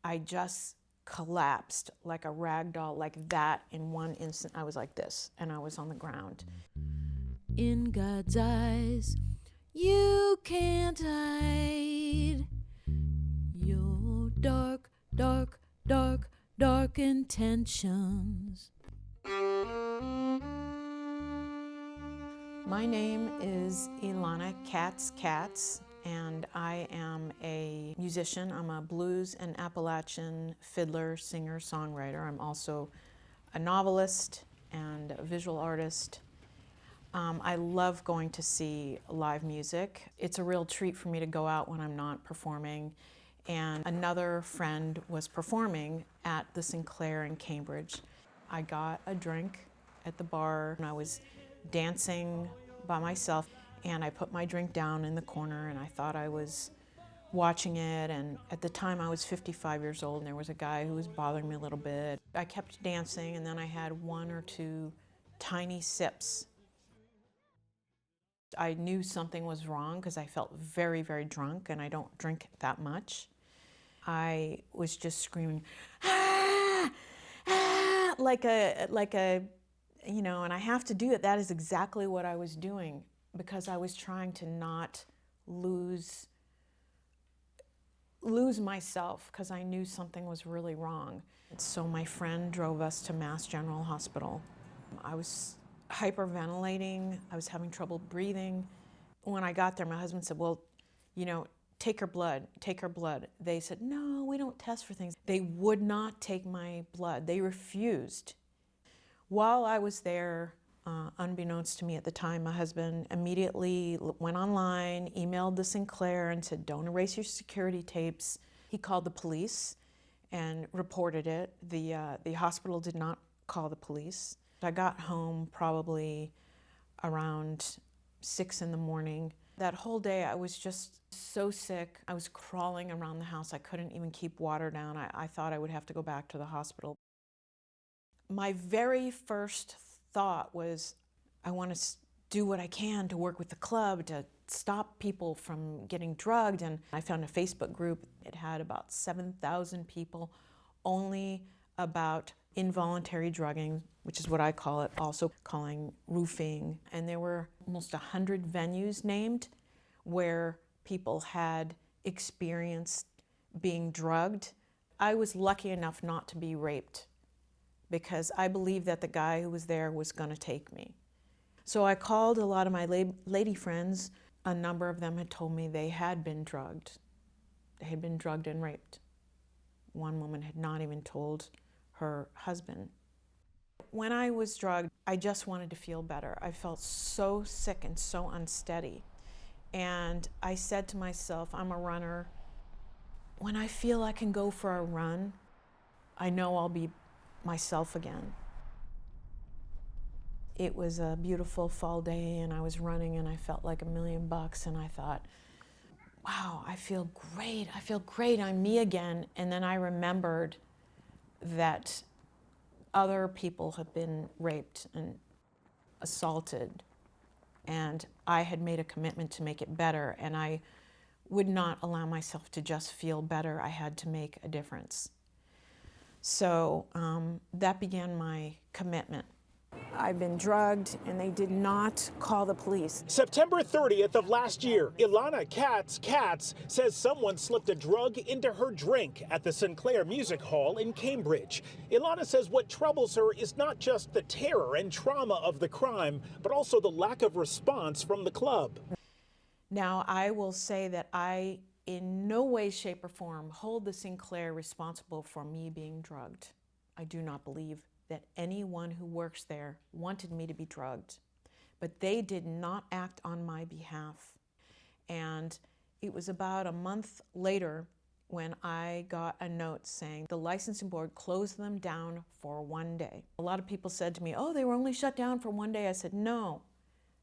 I just collapsed like a rag doll, like that. In one instant, I was like this, and I was on the ground. In God's eyes, you can't hide your dark, dark, dark, dark intentions. My name is Ilana Katz, and I am a musician. I'm a blues and Appalachian fiddler, singer, songwriter. I'm also a novelist and a visual artist. I love going to see live music. It's a real treat for me to go out when I'm not performing. And another friend was performing at the Sinclair in Cambridge. I got a drink at the bar, and I was dancing by myself, and I put my drink down in the corner, and I thought I was watching it. And at the time I was 55 years old, and there was a guy who was bothering me a little bit. I kept dancing, and then I had one or two tiny sips. I knew something was wrong because I felt very, very drunk, and I don't drink that much. I was just screaming, ah, ah, like a, you know, and I have to do it. That is exactly what I was doing, because I was trying to not lose myself, because I knew something was really wrong. So my friend drove us to Mass General Hospital. I was hyperventilating. I was having trouble breathing. When I got there, my husband said, well, you know, take her blood, take her blood. They said, no, we don't test for things. They would not take my blood. They refused. While I was there, unbeknownst to me at the time, my husband immediately went online, emailed the Sinclair and said, don't erase your security tapes. He called the police and reported it. The hospital did not call the police. I got home probably around 6 in the morning. That whole day I was just so sick. I was crawling around the house. I couldn't even keep water down. I thought I would have to go back to the hospital. My very first thought was, I want to do what I can to work with the club to stop people from getting drugged. And I found a Facebook group. It had about 7,000 people, only about involuntary drugging, which is what I call it, also calling roofing. And there were almost 100 venues named where people had experienced being drugged. I was lucky enough not to be raped, because I believed that the guy who was there was going to take me. So I called a lot of my lady friends. A number of them had told me they had been drugged. They had been drugged and raped. One woman had not even told her husband. When I was drugged, I just wanted to feel better. I felt so sick and so unsteady. And I said to myself, I'm a runner. When I feel I can go for a run, I know I'll be myself again. It was a beautiful fall day, and I was running, and I felt like $1,000,000, and I thought, wow, I feel great, I'm me again. And then I remembered that other people have been raped and assaulted, and I had made a commitment to make it better, and I would not allow myself to just feel better. I had to make a difference. So that began my commitment. I've been drugged, and they did not call the police. September 30th of last year, Ilana Katz says someone slipped a drug into her drink at the Sinclair Music Hall in Cambridge. Ilana says what troubles her is not just the terror and trauma of the crime, but also the lack of response from the club. Now, I will say that I, in no way, shape, or form, hold the Sinclair responsible for me being drugged. I do not believe that anyone who works there wanted me to be drugged, but they did not act on my behalf. And it was about a month later when I got a note saying the licensing board closed them down for one day. A lot of people said to me, oh, they were only shut down for one day. I said, no,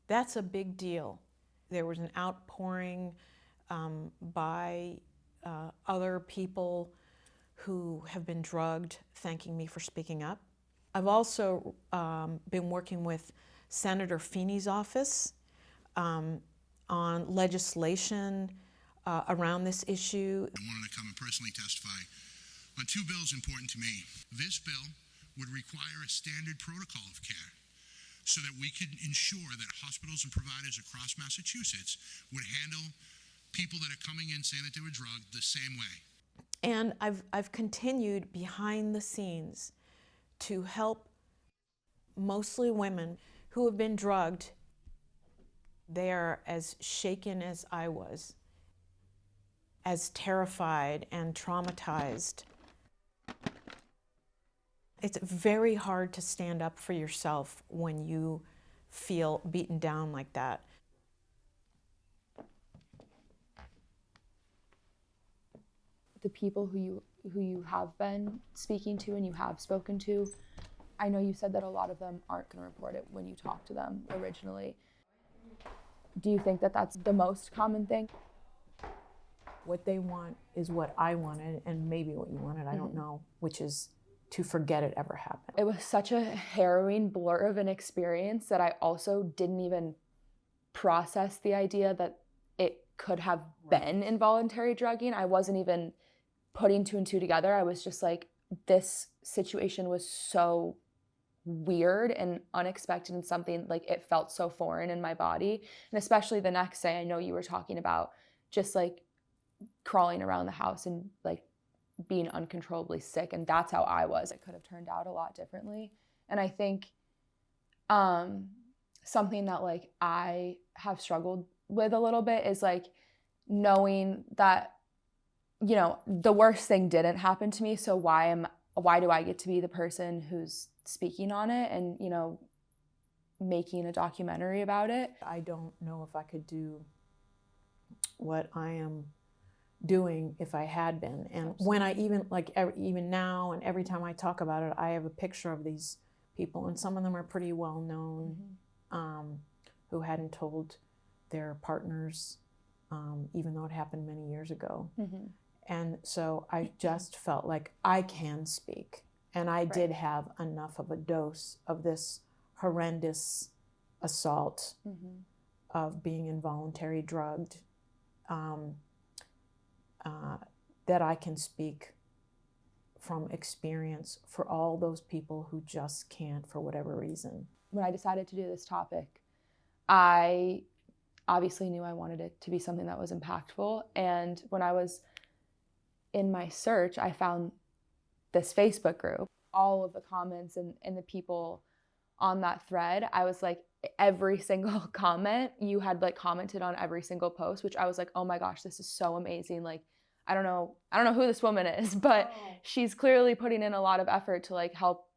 that's a big deal. There was an outpouring by other people who have been drugged, thanking me for speaking up. I've also been working with Senator Feeney's office on legislation around this issue. I wanted to come and personally testify on two bills important to me. This bill would require a standard protocol of care so that we could ensure that hospitals and providers across Massachusetts would handle people that are coming in saying that they were drugged the same way. And I've continued behind the scenes to help mostly women who have been drugged. They are as shaken as I was, as terrified and traumatized. It's very hard to stand up for yourself when you feel beaten down like that. The people who you have been speaking to and you have spoken to, I know you said that a lot of them aren't going to report it when you talk to them originally. Do you think that that's the most common thing? What they want is what I wanted, and maybe what you wanted, I don't know, which is to forget it ever happened. It was such a harrowing blur of an experience that I also didn't even process the idea that it could have been involuntary drugging. I wasn't even putting two and two together. I was just like, this situation was so weird and unexpected, and something like it felt so foreign in my body. And especially the next day, I know you were talking about just like crawling around the house and like being uncontrollably sick, and that's how I was. It could have turned out a lot differently. And I think something that like I have struggled with a little bit is like knowing that, you know, the worst thing didn't happen to me, so why do I get to be the person who's speaking on it and, you know, making a documentary about it? I don't know if I could do what I am doing if I had been. And when I even now and every time I talk about it, I have a picture of these people, and some of them are pretty well known, who hadn't told their partners, even though it happened many years ago. And so I just felt like I can speak, and I did have enough of a dose of this horrendous assault of being involuntary drugged, that I can speak from experience for all those people who just can't for whatever reason. When I decided to do this topic, I obviously knew I wanted it to be something that was impactful. And when I was in my search, I found this Facebook group. All of the comments and the people on that thread, I was like, every single comment, you had like commented on every single post, which I was like, oh my gosh, this is so amazing. Like, I don't know who this woman is, but she's clearly putting in a lot of effort to like help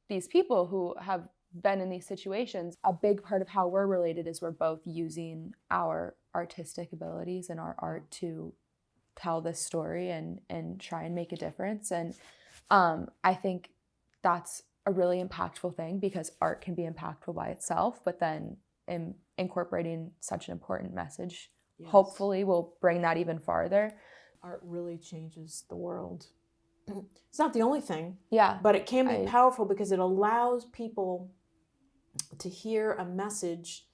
these people who have been in these situations. A big part of how we're related is we're both using our artistic abilities and our art to tell this story and try and make a difference. And I think that's a really impactful thing, because art can be impactful by itself, but then incorporating such an important message hopefully will bring that even farther. Art really changes the world. It's not the only thing, Yeah, but it can be powerful because it allows people to hear a message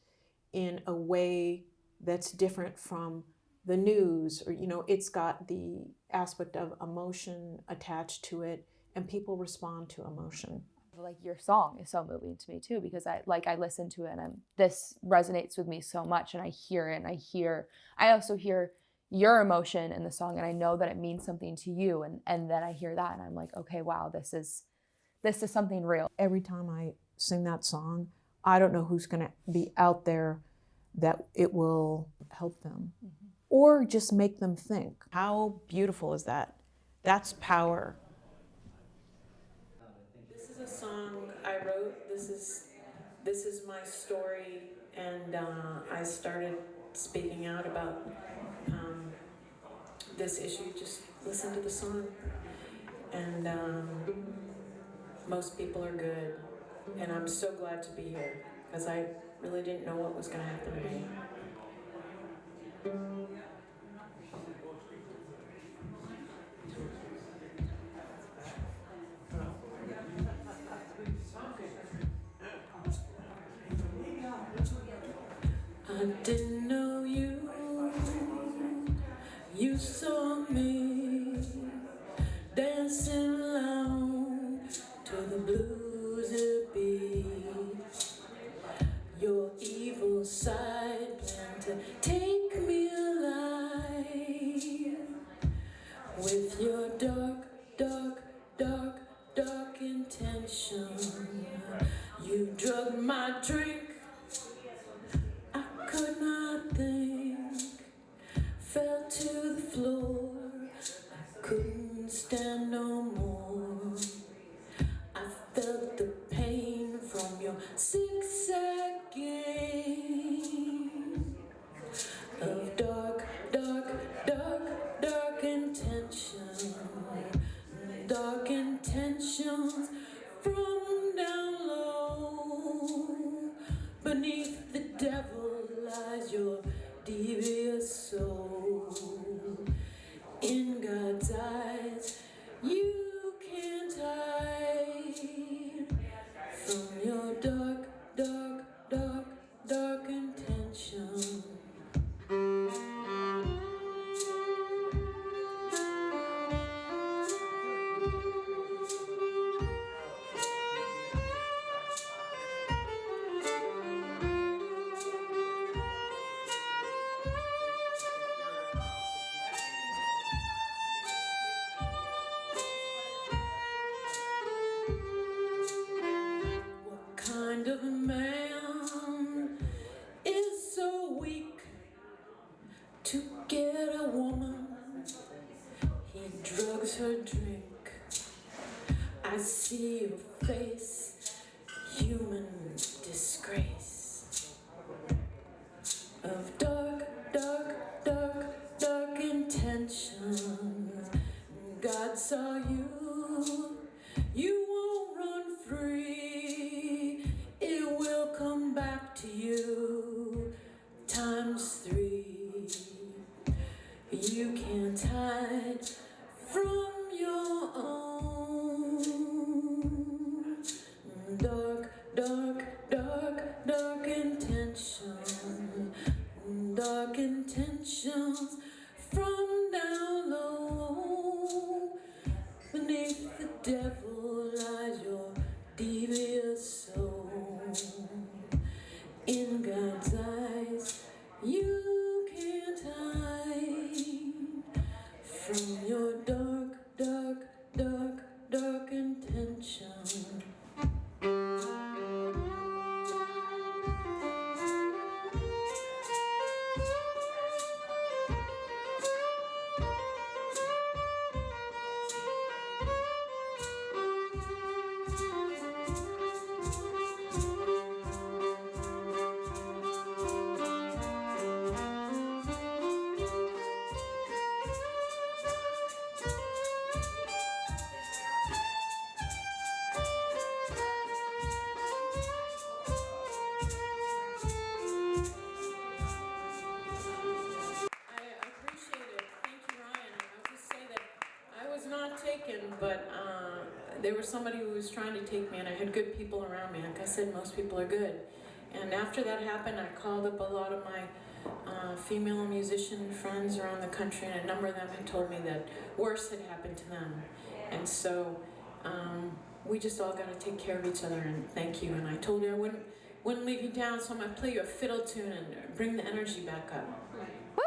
in a way that's different from the news, or, you know, it's got the aspect of emotion attached to it, and people respond to emotion. like your song is so moving to me too, because I listen to it and this resonates with me so much, and I hear it, and I also hear your emotion in the song, and I know that it means something to you, and then I hear that and I'm like, okay, wow, this is something real. Every time I sing that song, I don't know who's going to be out there that it will help them, or just make them think. How beautiful is that? That's power. This is a song I wrote. This is my story, and I started speaking out about this issue. Just listen to the song, and most people are good, and I'm so glad to be here, because I really didn't know what was going to happen to me. I didn't know you, you saw me dancing to take me alive with your dark, dark, dark, dark intention. You drugged my drink, I could not think, fell to the floor, I couldn't stand no more. I felt the pain from your zigzag game of dark, dark, dark, dark intentions, dark intentions from down low. Beneath the devil lies your devious soul. In God's eyes, you can't hide from your dark, dark, dark, dark intention. What kind of man is so weak to get a woman? He drugs her drink. I see your face, human disgrace of dark, dark, dark, dark intentions. God saw you, you won't run free. It will come back to you ×3. You can't hide from your own dark, dark, dark, dark intentions, dark intentions from down low. Beneath the devil lies your devious soul. In God's eyes, you can't hide from your dark, dark, dark, dark intention. But there was somebody who was trying to take me, and I had good people around me. Like I said, most people are good. And after that happened, I called up a lot of my female musician friends around the country, and a number of them had told me that worse had happened to them. And so we just all got to take care of each other, and thank you. And I told you I wouldn't leave you down, so I'm going to play you a fiddle tune and bring the energy back up. Woo!